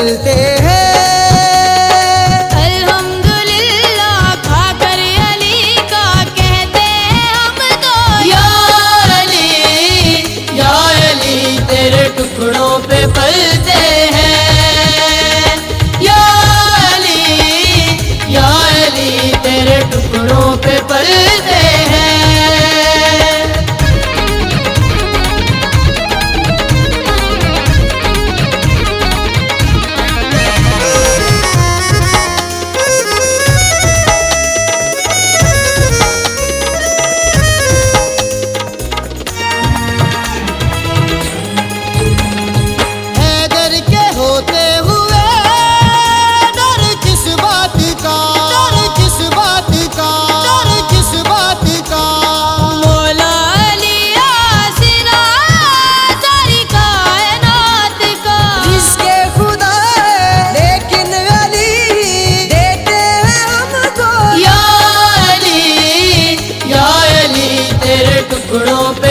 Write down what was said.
चलते हैं। अल्हम्दुलिल्लाह खाकर अली का कहते हैं हम तो। या अली तेरे टुकड़ों पे पलते हैं। या अली तेरे टुकड़ों पे पलते हैं। टुकड़ों पे